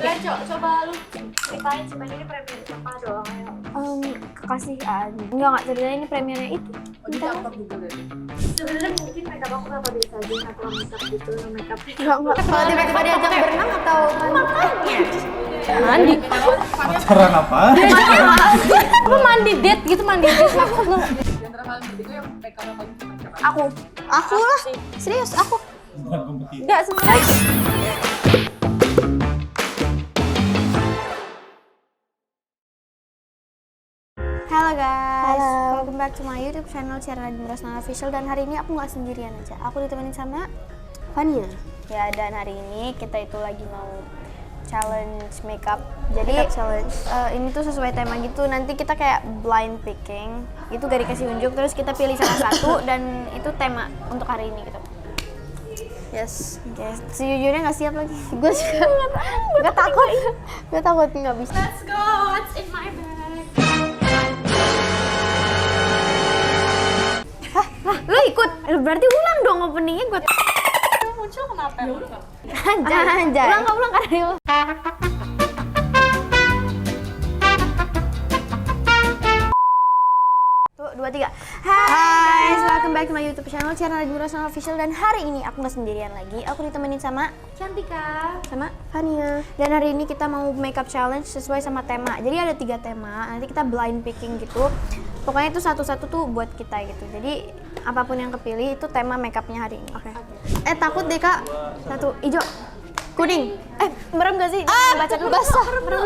Coba lu ceritain ini premier siapa doang ayo. Kekasih enggak ceritanya ini premiernya itu. Jadi aktor juga deh. Sebenarnya mungkin makeup aku bakal biasa aja natural makeup gitu, no makeup. Enggak. Kalau tiba-tiba diajak berenang atau makanya mandi. Pacaran apa? Aku mandi date gitu, mandi date maksud lu. Di antara kalian bertiga yang PK paling cepat siapa? Aku lah. Serius aku. Bukan kompetisi. Enggak sebenarnya. Halo guys, welcome back to my YouTube channel Ciara Dindrasna Official. Dan hari ini aku nggak sendirian aja, aku ditemenin sama Fania. Ya, dan hari ini kita itu lagi mau challenge makeup. Jadi ini tuh sesuai tema gitu. Nanti kita kayak blind picking, itu gak dikasih unjuk, terus kita pilih salah satu dan itu tema untuk hari ini gitu. Yes, guys. Sejujurnya nggak siap lagi. Gue juga nggak takut. Gue takut nggak bisa. Let's go, what's in my bag? Lah, lu ikut? Berarti ulang dong openingnya gue. Muncul kenapa? Anjay. Ulang karena lu. Tuh, 2, 3. Hai, welcome back to my YouTube channel Ciara Dindrasna Official. Dan hari ini aku nggak sendirian lagi. Aku ditemenin sama Cantika, sama Fania. Dan hari ini kita mau makeup challenge sesuai sama tema. Jadi ada 3 tema. Nanti kita blind picking gitu. Pokoknya itu satu-satu tuh buat kita gitu. Jadi apapun yang kepilih itu tema makeupnya hari ini. Oke. Takut deh kak. 1 hijau, kuning. Merem gak sih? Baca dulu. Basah. Merem dulu.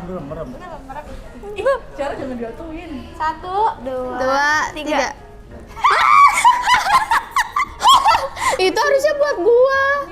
Merem. Cara jangan digatuin. 1, 2, 3. Itu harusnya buat gua.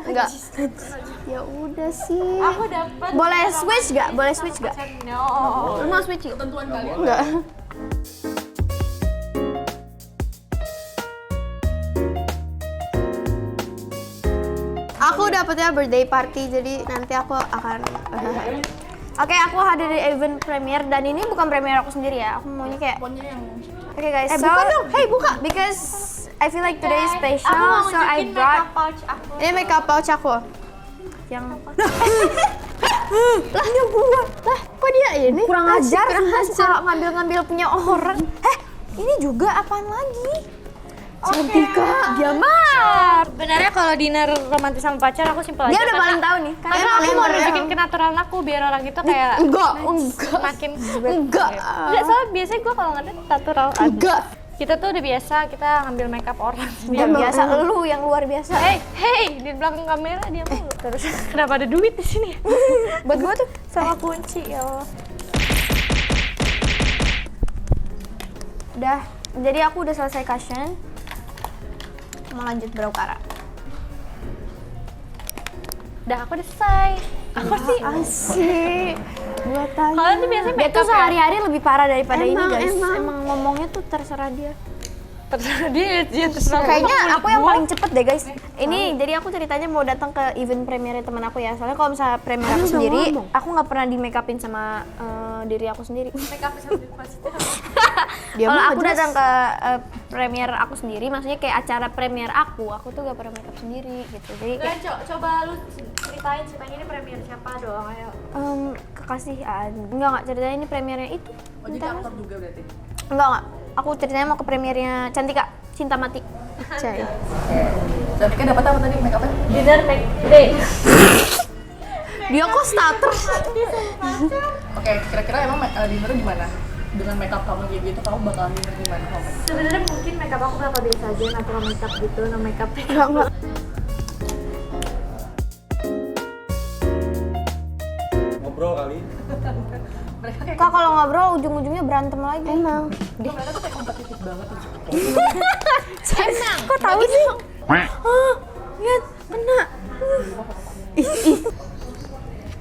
Enggak. Ya udah sih. Aku dapat. Boleh switch gak? No. Lu mau switch yuk? Ketentuan kalian. Enggak. Aku dapetnya birthday party, jadi nanti aku akan Oke, aku hadir di event premiere dan ini bukan premiere aku sendiri ya. Aku maunya kayak Pokoknya yang Oke guys, so buka dong. Hey, buka because I feel like today is special, Aku mau so I nunjukin brought makeup pouch aku. ini makeup pouch aku. Yang lah ini gua. Lah, kok dia ini? Kurang ajar. Suka ngambil-ngambil punya orang. Ini juga apaan lagi? Cantika, dia mah. Sebenarnya kalau dinner romantis sama pacar aku simpel aja. Dia udah paling tahu nih. Karena aku mau nunjukin kenaturalan aku biar orang itu kayak Enggak. makin Enggak. Enggak, soalnya biasanya gue kalau ngeliat natural aja. Enggak. Kita tuh udah biasa kita ngambil makeup orang. Dia biasa, lu yang luar biasa. Hey, di belakang kamera dia mulu. Terus kenapa ada duit di sini? Buat gua tuh Sama kunci ya Allah. udah. Jadi aku udah selesai cushion. Mau lanjut brow cara. Udah aku udah selesai. Aku sih Asik. Gua tanya. Kalian tuh biasanya Dia tuh makeup ya? sehari-hari lebih parah daripada ini guys. emang. Ngomongnya tuh terserah dia. terserah dia terserah. Kayaknya aku yang paling cepet deh guys. Ini jadi aku ceritanya mau datang ke event premiere teman aku ya. Soalnya kalau misalnya premiere aku sendiri, aku nggak pernah di make upin sama diri aku sendiri. Makeup sambil positif. Kalau aku datang ke premiere aku sendiri, maksudnya kayak acara premiere aku tuh gak pernah make up sendiri gitu. Jadi kayak, Coba lu ceritain ini premier siapa doang ayo. kekasih enggak ceritanya ini premiernya itu. Oh, jadi aktor juga berarti. Enggak. Aku ceritanya mau ke premiernya Cantika, Cinta Mati. Cai. Cantika dapat apa tadi make up-nya? Dinner make day. Dia kok starter? Oke, kira-kira emang dinner gimana? Dengan makeup kamu kayak gitu, kamu bakalan dinner gimana? Sebenarnya mungkin makeup aku bakal biasa aja, natural makeup gitu, no makeup. Enggak. Ngobrol kali. Kak kalau ngobrol ujung-ujungnya berantem lagi. Emang. Mereka tuh kayak kompetitif banget. Emang. Kok tahu sih? Lihat, kena.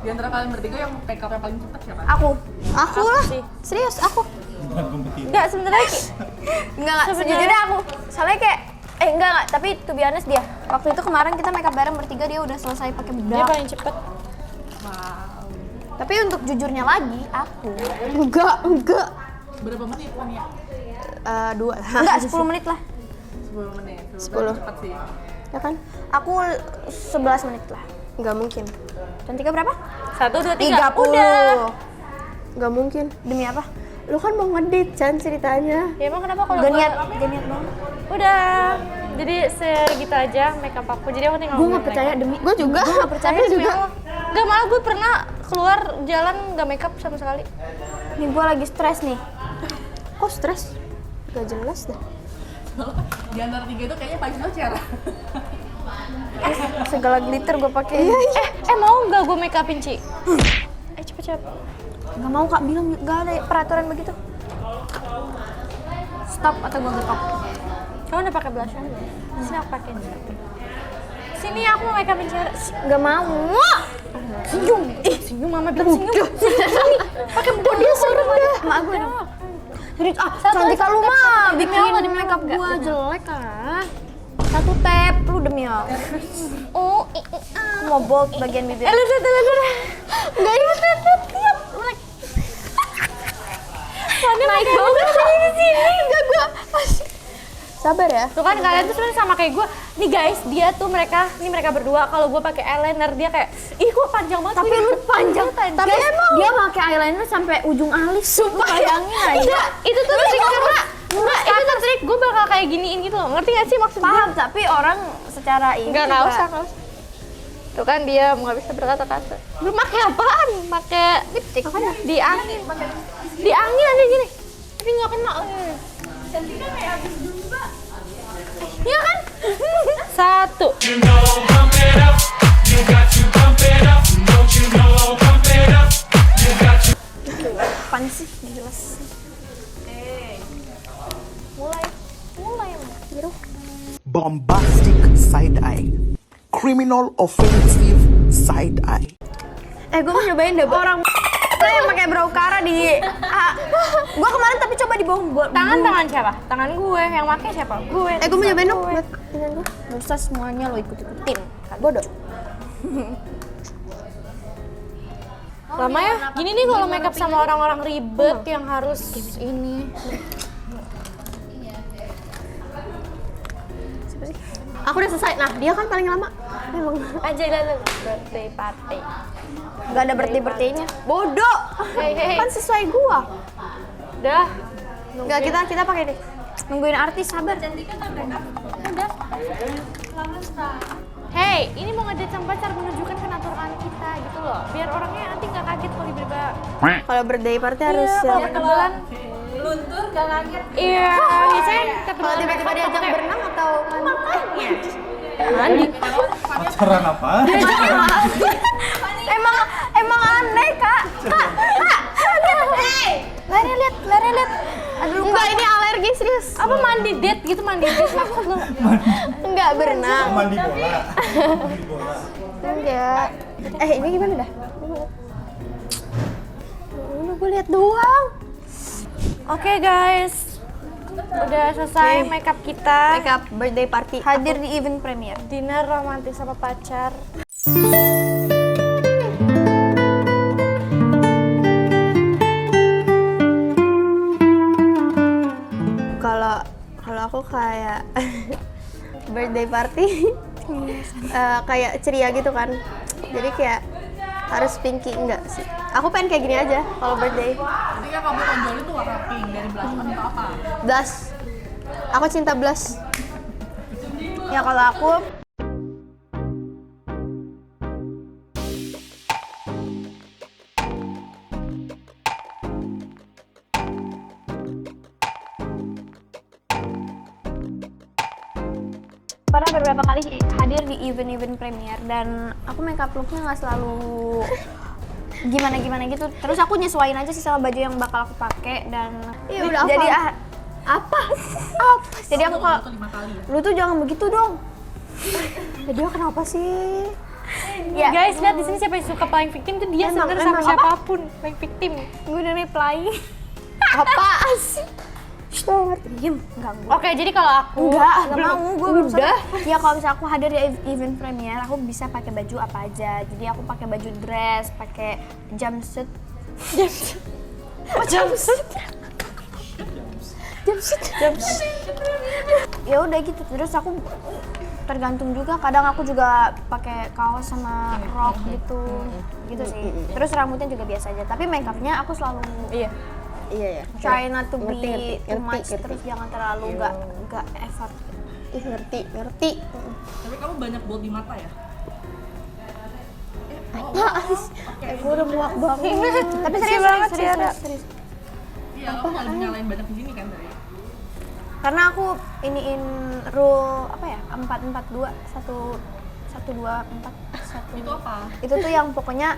Di antara kalian bertiga yang make up-nya paling cepat siapa? Aku lah. Serius aku. Bukan kompetisi. Enggak sebenarnya. Enggak. Sejujurnya aku. Soalnya kayak enggak, tapi to be honest dia. Waktu itu kemarin kita make up bareng bertiga, dia udah selesai pakai Dia bedak. paling cepet. Wow. Tapi untuk jujurnya lagi, aku. Enggak. Berapa menit Fania? 2. Enggak, 10 menit lah. 10 menit. 10. Cepat sih. Ya kan? Aku 11 menit lah. Nggak mungkin. Cantika berapa? 1, 2, 3. Udah. Nggak mungkin. Demi apa? Lu kan mau ngedate, Chan, ceritanya. Ya emang kenapa kalau Gak gua- niat banget. Udah. Jadi segitu aja makeup aku. Jadi aku tinggal Gue nggak ngomong percaya makeup. demi. Gue juga. Gue nggak percaya Tapi demi juga. Allah. Gak, malah gue pernah keluar jalan gak makeup sama sekali. Nih gue lagi stres nih. Kok stres? Gak jelas dah. Di antara 3 itu kayaknya paling lo Ciara. Segala glitter gue pakai. Mau nggak gue make upin Ci? Cepet-cepet. Gak mau Kak bilang gak ada peraturan begitu. Stop atau gue getok. Kamu udah pakai blusher? Sini aku pakai. Sini aku mau make upin Ciara. Gak mau. Senyum. Senyum mama bilang senyum. Sini. Pakai Kok dia serem dah. Mak gue dong. Jadi Cantika lu mah bikin makeup gue jelek ah. 1 tap lu demi Allah. Oh, Aku mau bold bagian bibir. lihat. Gak inget tiap. Naik banget sini. Enggak gue. Sabar ya. Tuh kan kalian tuh sebenarnya sama kayak gue. Nih guys, mereka berdua kalau gue pakai eyeliner dia kayak, ih kok panjang banget. Tapi lu panjang. Tapi Guys, emang dia pakai eyeliner sampai ujung alis. Sumpah bayangin aja. Enggak, itu tuh trik karena enggak, itu tuh trik gue bakal kayak giniin gitu loh. Ngerti gak sih maksud gue? Paham, tapi orang secara ini Enggak juga- usah. Tuh kan dia nggak bisa berkata-kata. Lu pakai apaan? Pakai lipstick. Di angin. Di angin aja gini. Tapi nggak kena. Cantika kayak habis zumba. Iya kan? 1. Apaan sih? Jelas. Mulai. Bombastic side eye, criminal offensive side eye. Gue mau nyobain deh orang yang pakai brow cara di gue kemarin tapi coba di bawah Tangan siapa? Tangan gue. Yang pakai siapa? Gue. gue mau nyobain dong buat tangan gue. Gak usah semuanya lo ikut-ikutin. Bodoh. Lama ya? Gini nih kalau makeup sama orang-orang ribet yang harus ini. Aku udah selesai. Nah, dia kan paling lama. Memang Aja dulu birthday party. gak ada birthday-birthday-nya. Bodoh. Hey. Kan sesuai gua. Udah. Enggak, kita pakai deh. Nungguin artis, sabar. Hey, ini mau ngedate sama pacar menunjukkan kenaturan kita gitu loh. Biar orangnya nanti nggak kaget kalau tiba-tiba. Kalau birthday party harus Iya, kalau kebetulan. Luntur gak kaget. Iya, biasanya kalau kebetulan tiba-tiba diajak berenang atau makanya. Mandi. Pacaran apa? emang aneh, Kak. Lari lihat. Aduh, enggak ini alergi serius. Apa mandi date gitu, mandi date maksud lo? Enggak berenang. Mandi bola. Mandi bola. Enggak. Ini gimana dah? Ini gue lihat doang. Oke guys, udah selesai makeup kita. Makeup birthday party. Hadir di event premiere. Dinner romantis sama pacar. Kalau aku kayak birthday party kayak ceria gitu kan. Jadi kayak harus pinky enggak sih? Aku pengen kayak gini aja kalau birthday. Ketika kamu tonjolin tuh warna pink dari blush atau apa? Blush. Aku cinta blush. Ya kalau aku pernah beberapa kali hadir di event-event premiere dan aku makeup looknya nggak selalu gimana gitu. Terus aku nyesuaiin aja sih sama baju yang bakal aku pakai dan ya udah jadi apa? Jadi aku kalau lu tuh jangan begitu dong. Jadi kenapa sih? Ya Guys, lihat di sini siapa yang suka playing victim tuh dia sebenarnya sama emang siapapun playing victim. gue udah reply. Apaan sih? Diem, ganggu. Oke, jadi kalau aku Enggak mau, gue udah. Ya kalau misalnya aku hadir di event premiere, aku bisa pakai baju apa aja. Jadi aku pakai baju dress, pakai jumpsuit. Jumpsuit. Ya udah gitu. Terus aku tergantung juga. Kadang aku juga pakai kaos sama rok gitu, gitu sih. Terus rambutnya juga biasa aja. Tapi make upnya aku selalu Iya. Iya ya. try not to be Ngerti, too much. ngerti. Terus jangan terlalu nggak effort. Ih, ngerti. Tapi kamu banyak bold di mata ya? Gue udah muak banget. Tapi serius. Iya, kamu nggak nyalain banyak di sini kan tadi? Karena aku iniin rule apa ya? 4-4-2 1-2-4 Itu apa? Itu tuh yang pokoknya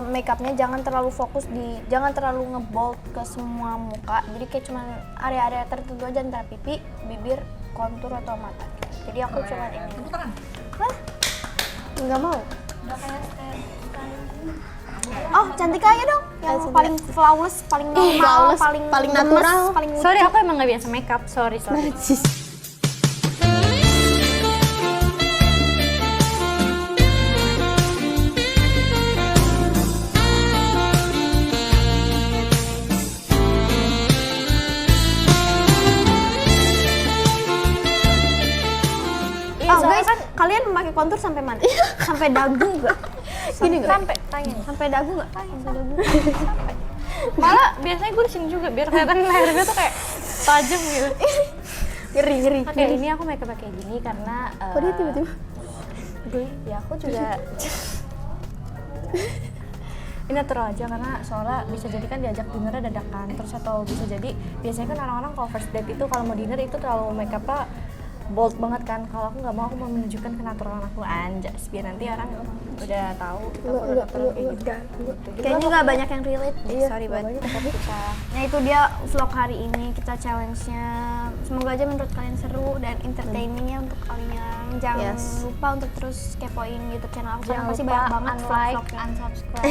makeupnya jangan terlalu fokus jangan terlalu ngebold ke semua muka. Jadi kayak cuman area-area tertentu aja, antara pipi, bibir, kontur atau mata gitu. Jadi aku cuma ini. Tepuk tangan. Nggak mau. Oh, cantik aja dong. Yang paling flawless, paling normal, flawless, paling paling lemes, natural. paling lucu. Sorry, aku emang nggak biasa makeup. Sorry. Oh guys, kalian memakai kontur sampai mana? Sampai dagu nggak? Gini nggak? Sampai tangan. Sampai dagu nggak? Sampai dagu. Malah biasanya gue di sini juga biar kelihatan leher gue tuh kayak tajam gitu. Ngeri. Oke, ini aku makeup kayak gini karena Kok dia tiba-tiba? ya aku juga ini natural aja karena soalnya bisa jadi kan diajak dinner dadakan, terus atau bisa jadi biasanya kan orang-orang kalau first date itu kalau mau dinner itu terlalu makeupnya bold banget kan. Kalau aku nggak mau, aku mau menunjukkan kenaturalan aku anjas biar nanti orang udah tahu kita udah natural kayak gitu. Kayaknya nggak banyak yang relate. Iya, Sorry nggak banget. banyak, tapi Nah itu dia vlog hari ini, kita challenge-nya. Semoga aja menurut kalian seru dan entertaining-nya untuk kalian. Jangan Yes. lupa untuk terus kepoin YouTube channel aku karena Jangan pasti lupa banyak banget unlike, vlog-vlognya. unsubscribe,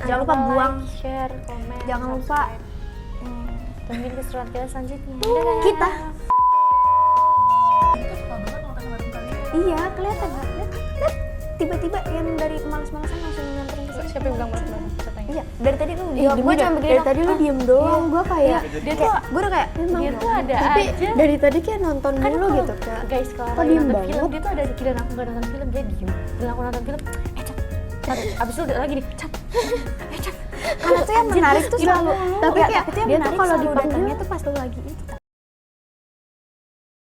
Jangan lupa buang. like, share, komen, Jangan lupa tungguin keseruan kita selanjutnya. kita. Itu suka banget nonton bareng kalian. Iya, kelihatan nggak? Lihat, tiba-tiba yang dari malas-malasan langsung nyamperin ke sini. Siapa yang bilang banget? Iya, dari tadi lu Iya, gue cuma begini. dari tadi lu diem doang, gue kayak Dia tuh, gue udah kayak Dia tuh ada tapi aja. dari tadi kayak nonton Kan dulu kalau gitu kayak guys kalau kok lagi diem nonton banget? film dia tuh ada giliran aku nggak nonton film dia diem, giliran aku nonton film cat abis itu lagi nih cat karena tuh yang menarik tuh selalu tapi Enggak, kayak tapi tuh yang dia tuh menarik kalau selalu dipanggil datangnya tuh pas lu lagi itu